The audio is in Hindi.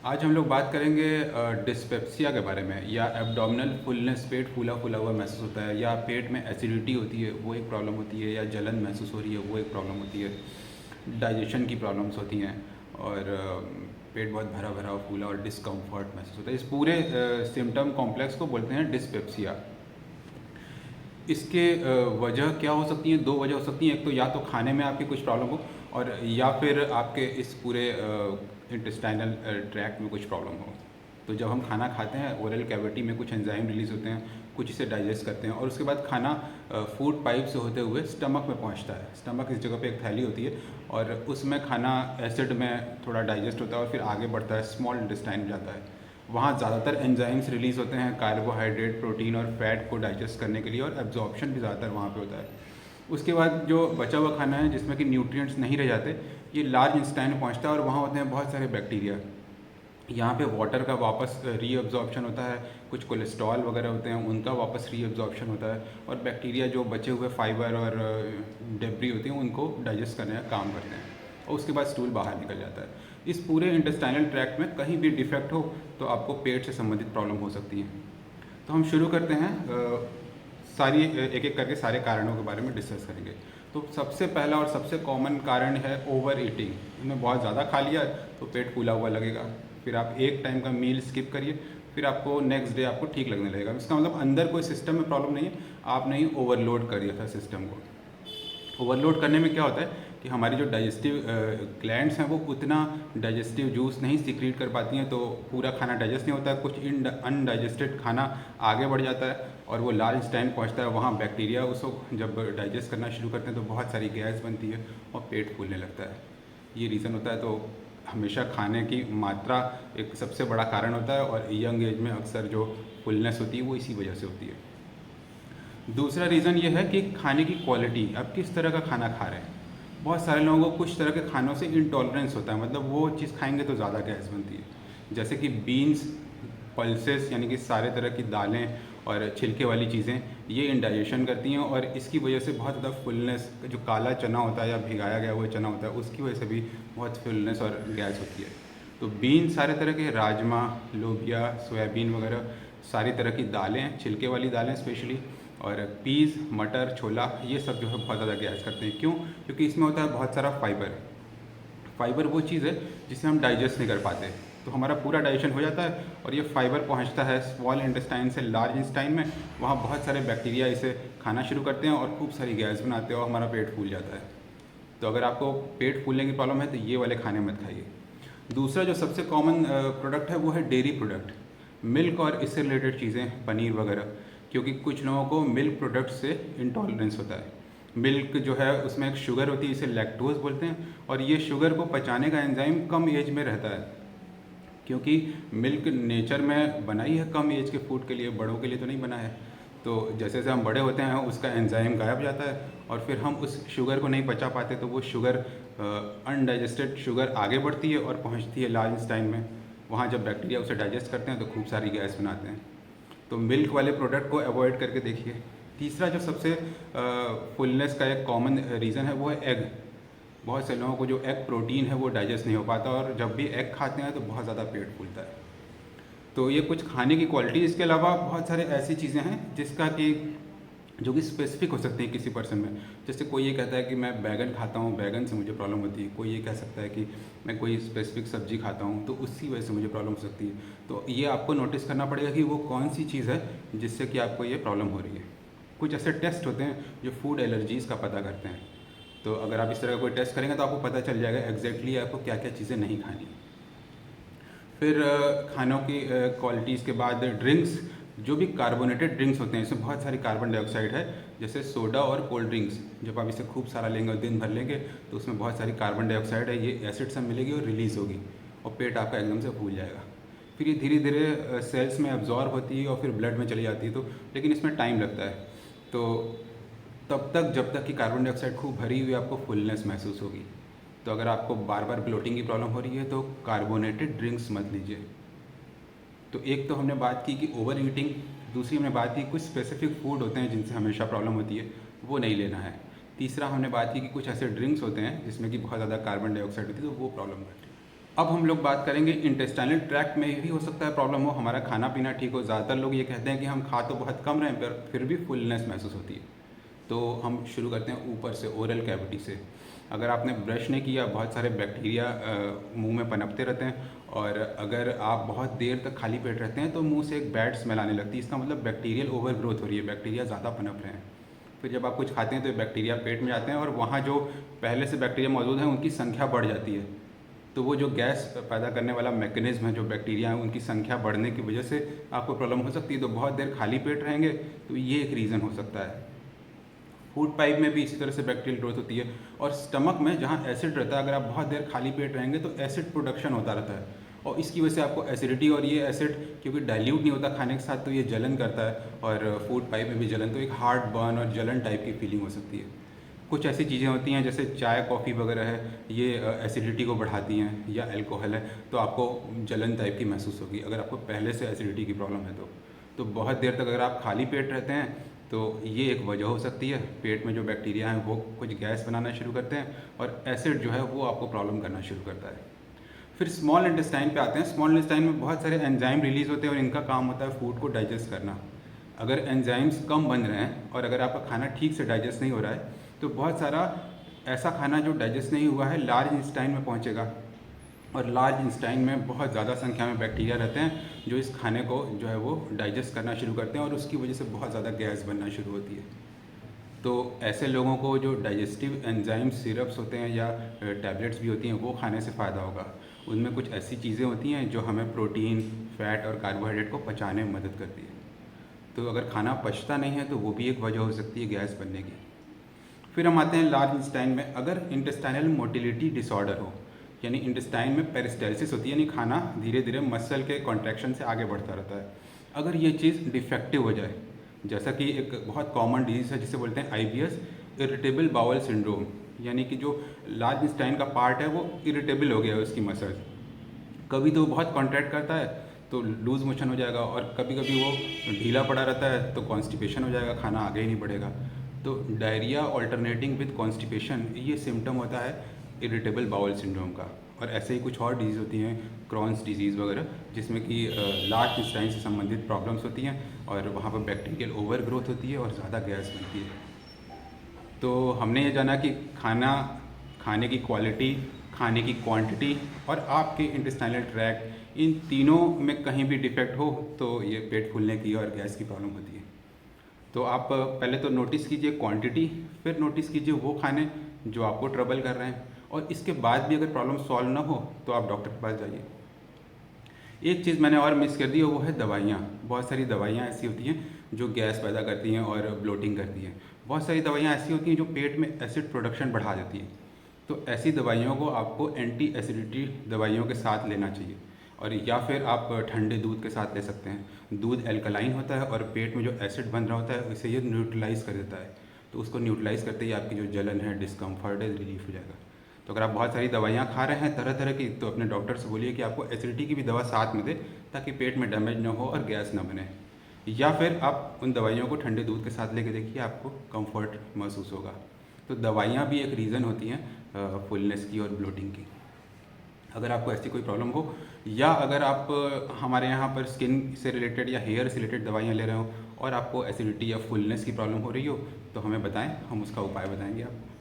आज हम लोग बात करेंगे डिस्पेप्सिया के बारे में, या एब्डोमिनल फुलनेस, पेट फूला फूला हुआ महसूस होता है, या पेट में एसिडिटी होती है वो एक प्रॉब्लम होती है, या जलन महसूस हो रही है वो एक प्रॉब्लम होती है। डाइजेशन की प्रॉब्लम्स होती हैं और पेट बहुत भरा भरा फूला और डिस्कम्फर्ट महसूस होता है। इस पूरे सिम्टम कॉम्प्लेक्स को बोलते हैं डिस्पेप्सिया। इसके वजह क्या हो सकती हैं? दो वजह हो सकती हैं। एक तो या तो खाने में आपकी कुछ प्रॉब्लम हो, और या फिर आपके इस पूरे इंटेस्टाइनल ट्रैक्ट में कुछ प्रॉब्लम हो। तो जब हम खाना खाते हैं, ओरल कैविटी में कुछ एंजाइम रिलीज़ होते हैं, कुछ इसे डाइजेस्ट करते हैं, और उसके बाद खाना फूड पाइप से होते हुए स्टमक में पहुंचता है। स्टमक इस जगह पे एक थैली होती है, और उसमें खाना एसिड में थोड़ा डाइजेस्ट होता है और फिर आगे बढ़ता है, स्मॉल इंटेस्टाइन में जाता है। वहाँ ज़्यादातर एंजाइम्स रिलीज़ होते हैं कार्बोहाइड्रेट, प्रोटीन और फैट को डाइजेस्ट करने के लिए, और एब्जॉर्प्शन भी ज़्यादातर वहाँ पे होता है। उसके बाद जो बचा हुआ खाना है जिसमें कि न्यूट्रिएंट्स नहीं रह जाते, ये लार्ज इंटेस्टाइन में पहुँचता है, और वहाँ होते हैं बहुत सारे बैक्टीरिया। यहाँ पे वाटर का वापस रीअब्जॉर्प्शन होता है, कुछ कोलेस्ट्रॉल वगैरह होते हैं उनका वापस रीअब्जॉर्प्शन होता है, और बैक्टीरिया जो बचे हुए फाइबर और डेब्री होती हैं उनको डाइजेस्ट करने का काम करते हैं, और उसके बाद स्टूल बाहर निकल जाता है। इस पूरे इंटेस्टाइनल ट्रैक्ट में कहीं भी डिफेक्ट हो तो आपको पेट से संबंधित प्रॉब्लम हो सकती है। तो हम शुरू करते हैं, सारी एक एक करके सारे कारणों के बारे में डिस्कस करेंगे। तो सबसे पहला और सबसे कॉमन कारण है ओवर ईटिंग। हमने बहुत ज़्यादा खा लिया तो पेट फूला हुआ लगेगा। फिर आप एक टाइम का मील स्किप करिए, फिर आपको नेक्स्ट डे आपको ठीक लगने लगेगा। इसका मतलब अंदर कोई सिस्टम में प्रॉब्लम नहीं है, आपने ही ओवरलोड कर दिया था सिस्टम को। ओवरलोड करने में क्या होता है कि हमारी जो डाइजेस्टिव ग्लैंड्स हैं वो उतना डाइजेस्टिव जूस नहीं सीक्रेट कर पाती हैं, तो पूरा खाना डाइजेस्ट नहीं होता है। कुछ अनडाइजेस्टेड खाना आगे बढ़ जाता है और वो लार्ज इंटेस्टाइन पहुंचता है। वहाँ बैक्टीरिया उसको जब डाइजेस्ट करना शुरू करते हैं तो बहुत सारी गैस बनती है और पेट फूलने लगता है। ये रीज़न होता है। तो हमेशा खाने की मात्रा एक सबसे बड़ा कारण होता है, और यंग एज में अक्सर जो फुलनेस होती है वो इसी वजह से होती है। दूसरा रीज़न ये है कि खाने की क्वालिटी, आप किस तरह का खाना खा रहे हैं। बहुत सारे लोगों को कुछ तरह के खानों से इंटॉलरेंस होता है, मतलब वो चीज़ खाएंगे तो ज़्यादा गैस बनती है। जैसे कि बीन्स, पल्सेस यानी कि सारे तरह की दालें और छिलके वाली चीज़ें, ये इंडाइजेशन करती हैं, और इसकी वजह से बहुत ज़्यादा फुलनेस, जो काला चना होता है या भिगाया गया हुआ चना होता है उसकी वजह से भी बहुत फुलनेस और गैस होती है। तो बीन, सारे तरह के राजमा, लोबिया, सोयाबीन वगैरह, सारी तरह की दालें, छिलके वाली दालें स्पेशली, और पीज़, मटर, छोला, ये सब जो है बहुत ज़्यादा गैस करते हैं। क्यों? क्योंकि इसमें होता है बहुत सारा फाइबर। फाइबर वो चीज़ है जिसे हम डाइजेस्ट नहीं कर पाते, तो हमारा पूरा डाइजेशन हो जाता है और ये फाइबर पहुंचता है स्मॉल इंटेस्टाइन से लार्ज इंटेस्टाइन में। वहाँ बहुत सारे बैक्टीरिया इसे खाना शुरू करते हैं और खूब सारी गैस बनाते हैं और हमारा पेट फूल जाता है। तो अगर आपको पेट फूलने की प्रॉब्लम है तो ये वाले खाने मत खाइए। दूसरा जो सबसे कॉमन प्रोडक्ट है वो है डेयरी प्रोडक्ट, मिल्क और इससे रिलेटेड चीज़ें, पनीर वगैरह। क्योंकि कुछ लोगों को मिल्क प्रोडक्ट से इंटॉलरेंस होता है। मिल्क जो है उसमें एक शुगर होती है, इसे लैक्टोज बोलते हैं, और ये शुगर को पचाने का एंजाइम कम एज में रहता है। क्योंकि मिल्क नेचर में बना ही है कम एज के फूड के लिए, बड़ों के लिए तो नहीं बना है। तो जैसे जैसे हम बड़े होते हैं उसका एंजाइम गायब जाता है, और फिर हम उस शुगर को नहीं पचा पाते, तो वो शुगर, अनडाइजेस्टेड शुगर आगे बढ़ती है और पहुंचती है लार्ज इंटेस्टाइन में। वहाँ जब बैक्टीरिया उसे डाइजेस्ट करते हैं तो खूब सारी गैस बनाते हैं। तो मिल्क वाले प्रोडक्ट को अवॉइड करके देखिए। तीसरा जो सबसे फुलनेस का एक कॉमन रीज़न है वो है एग। बहुत से लोगों को जो एग प्रोटीन है वो डाइजेस्ट नहीं हो पाता, और जब भी एग खाते हैं तो बहुत ज़्यादा पेट फूलता है। तो ये कुछ खाने की क्वालिटी। इसके अलावा बहुत सारे ऐसी चीज़ें हैं जिसका कि जो कि स्पेसिफिक हो सकती है किसी पर्सन में। जैसे कोई ये कहता है कि मैं बैगन खाता हूँ, बैगन से मुझे प्रॉब्लम होती है। कोई ये कह सकता है कि मैं कोई स्पेसिफिक सब्जी खाता हूँ तो उसी वजह से मुझे प्रॉब्लम हो सकती है। तो ये आपको नोटिस करना पड़ेगा कि वो कौन सी चीज़ है जिससे कि आपको ये प्रॉब्लम हो रही है। कुछ ऐसे टेस्ट होते हैं जो फूड एलर्जीज़ का पता करते हैं। तो अगर आप इस तरह का कोई टेस्ट करेंगे तो आपको पता चल जाएगा एग्जैक्टली आपको क्या क्या चीज़ें नहीं खानी। फिर खानों की क्वालिटीज़ के बाद ड्रिंक्स, जो भी कार्बोनेटेड ड्रिंक्स होते हैं इसमें बहुत सारी कार्बन डाइऑक्साइड है। जैसे सोडा और कोल्ड ड्रिंक्स, जब आप इसे खूब सारा लेंगे और दिन भर लेंगे तो उसमें बहुत सारी कार्बन डाइऑक्साइड है, ये एसिड से मिलेगी और रिलीज़ होगी, और पेट आपका एकदम से फूल जाएगा। फिर ये धीरे धीरे सेल्स में एब्जॉर्ब होती है और फिर ब्लड में चली जाती है, तो लेकिन इसमें टाइम लगता है। तो तब तक जब तक कि कार्बन डाइऑक्साइड खूब भरी हुई आपको फुलनेस महसूस होगी। तो अगर आपको बार बार ब्लोटिंग की प्रॉब्लम हो रही है तो कार्बोनेटेड ड्रिंक्स मत लीजिए। तो एक तो हमने बात की कि ओवर ईटिंग, दूसरी हमने बात की कुछ स्पेसिफिक फूड होते हैं जिनसे हमेशा प्रॉब्लम होती है, वो नहीं लेना है। तीसरा हमने बात की कि कुछ ऐसे ड्रिंक्स होते हैं जिसमें कि बहुत ज़्यादा कार्बन डाइऑक्साइड होती है, तो वो प्रॉब्लम करती है। अब हम लोग बात करेंगे इंटेस्टाइनल ट्रैक्ट में भी हो सकता है प्रॉब्लम हो, हमारा खाना पीना ठीक हो। ज़्यादातर लोग ये कहते हैं कि हम खा तो बहुत कम रहे हैं पर फिर भी फुलनेस महसूस होती है। तो हम शुरू करते हैं ऊपर से, ओरल कैविटी से। अगर आपने ब्रश नहीं किया, बहुत सारे बैक्टीरिया मुंह में पनपते रहते हैं, और अगर आप बहुत देर तक खाली पेट रहते हैं तो मुंह से एक बैड स्मेल आने लगती है। इसका मतलब बैक्टीरियल ओवर ग्रोथ हो रही है, बैक्टीरिया ज़्यादा पनप रहे हैं। फिर जब आप कुछ खाते हैं तो बैक्टीरिया पेट में जाते हैं और वहाँ जो पहले से बैक्टीरिया मौजूद हैं उनकी संख्या बढ़ जाती है। तो वो जो गैस पैदा करने वाला मैकेनिज्म है, जो बैक्टीरिया है उनकी संख्या बढ़ने की वजह से आपको प्रॉब्लम हो सकती है। तो बहुत देर खाली पेट रहेंगे तो ये एक रीज़न हो सकता है। फूड पाइप में भी इसी तरह से बैक्टीरियल ग्रोथ होती है। और स्टमक में जहाँ एसिड रहता है, अगर आप बहुत देर खाली पेट रहेंगे तो एसिड प्रोडक्शन होता रहता है, और इसकी वजह से आपको एसिडिटी, और ये एसिड क्योंकि डाइल्यूट नहीं होता खाने के साथ तो ये जलन करता है, और फूड पाइप में भी जलन, तो एक हार्ट बर्न और जलन टाइप की फीलिंग हो सकती है। कुछ ऐसी चीज़ें होती हैं जैसे चाय कॉफ़ी वगैरह है, ये एसिडिटी को बढ़ाती हैं, या अल्कोहल है तो आपको जलन टाइप की महसूस होगी अगर आपको पहले से एसिडिटी की प्रॉब्लम है तो बहुत देर तक अगर आप खाली पेट रहते हैं तो ये एक वजह हो सकती है। पेट में जो बैक्टीरिया हैं वो कुछ गैस बनाना शुरू करते हैं, और एसिड जो है वो आपको प्रॉब्लम करना शुरू करता है। फिर स्मॉल इंटेस्टाइन पे आते हैं। स्मॉल इंटेस्टाइन में बहुत सारे एंजाइम रिलीज़ होते हैं और इनका काम होता है फूड को डाइजेस्ट करना। अगर एंजाइम्स कम बन रहे हैं और अगर आपका खाना ठीक से डाइजेस्ट नहीं हो रहा है तो बहुत सारा ऐसा खाना जो डाइजेस्ट नहीं हुआ है लार्ज इंटेस्टाइन में पहुंचेगा, और लार्ज इंटेस्टाइन में बहुत ज़्यादा संख्या में बैक्टीरिया रहते हैं जो इस खाने को जो है वो डाइजेस्ट करना शुरू करते हैं, और उसकी वजह से बहुत ज़्यादा गैस बनना शुरू होती है। तो ऐसे लोगों को जो डाइजेस्टिव एंजाइम सिरप्स होते हैं या टैबलेट्स भी होती हैं वो खाने से फ़ायदा होगा। उनमें कुछ ऐसी चीज़ें होती हैं जो हमें प्रोटीन, फैट और कार्बोहाइड्रेट को पचाने में मदद करती है। तो अगर खाना पचता नहीं है तो वो भी एक वजह हो सकती है गैस बनने की। फिर हम आते हैं लार्ज इंटेस्टाइन में। अगर इंटेस्टाइनल मोटिलिटी डिसऑर्डर हो, यानी इंटेस्टाइन में पेरिस्टाल्सिस होती है, यानी खाना धीरे धीरे मसल के कॉन्ट्रैक्शन से आगे बढ़ता रहता है, अगर ये चीज़ डिफेक्टिव हो जाए, जैसा कि एक बहुत कॉमन डिजीज़ है जिसे बोलते हैं IBS, इरिटेबल बाउल सिंड्रोम, यानी कि जो लार्ज इंटेस्टाइन का पार्ट है वो इरिटेबल हो गया है उसकी मसल, कभी तो बहुत कॉन्ट्रैक्ट करता है तो लूज़ मोशन हो जाएगा, और कभी कभी वो ढीला पड़ा रहता है तो कॉन्स्टिपेशन हो जाएगा, खाना आगे ही नहीं बढ़ेगा। तो डायरिया ऑल्टरनेटिंग विद कॉन्स्टिपेशन ये सिम्टम होता है इरिटेबल बाउल सिंड्रोम का। और ऐसे ही कुछ और डिजीज़ होती हैं, क्रॉन्स डिजीज़ वगैरह, जिसमें कि लार्ज इंटेस्टाइन से संबंधित प्रॉब्लम्स होती हैं और वहाँ पर बैक्टीरियल ओवर ग्रोथ होती है और ज़्यादा गैस बनती है। तो हमने ये जाना कि खाने की क्वालिटी, खाने की क्वांटिटी और आपके इंटेस्टाइनल ट्रैक्ट, इन तीनों में कहीं भी डिफेक्ट हो तो ये पेट फूलने की और गैस की प्रॉब्लम होती है। तो आप पहले तो नोटिस कीजिए क्वांटिटी, फिर नोटिस कीजिए वो खाने जो आपको ट्रबल कर रहे हैं, और इसके बाद भी अगर प्रॉब्लम सॉल्व ना हो तो आप डॉक्टर के पास जाइए। एक चीज़ मैंने और मिस कर दी है, वो है दवाइयाँ। बहुत सारी दवाइयाँ ऐसी होती हैं जो गैस पैदा करती हैं और ब्लोटिंग करती हैं। बहुत सारी दवाइयाँ ऐसी होती हैं जो पेट में एसिड प्रोडक्शन बढ़ा देती हैं। तो ऐसी दवाइयों को आपको एंटी एसिडिटी दवाइयों के साथ लेना चाहिए, और या फिर आप ठंडे दूध के साथ ले सकते हैं। दूध एल्कलाइन होता है और पेट में जो एसिड बन रहा होता है उसे ये न्यूट्रलाइज कर देता है, तो उसको न्यूट्रलाइज करते ही आपकी जो जलन है, डिस्कम्फर्ट है, रिलीफ हो जाएगा। तो अगर आप बहुत सारी दवाइयाँ खा रहे हैं तरह तरह की, तो अपने डॉक्टर से बोलिए कि आपको एसिडिटी की भी दवा साथ में दे, ताकि पेट में डैमेज ना हो और गैस ना बने। या फिर आप उन दवाइयों को ठंडे दूध के साथ लेके देखिए, आपको कंफर्ट महसूस होगा। तो दवाइयाँ भी एक रीज़न होती हैं फुलनेस की और ब्लोटिंग की। अगर आपको ऐसी कोई प्रॉब्लम हो, या अगर आप हमारे यहाँ पर स्किन से रिलेटेड या हेयर से रिलेटेड दवाइयाँ ले रहे हो और आपको एसिडिटी या फुलनेस की प्रॉब्लम हो रही हो, तो हमें बताएं, हम उसका उपाय बताएंगे आपको।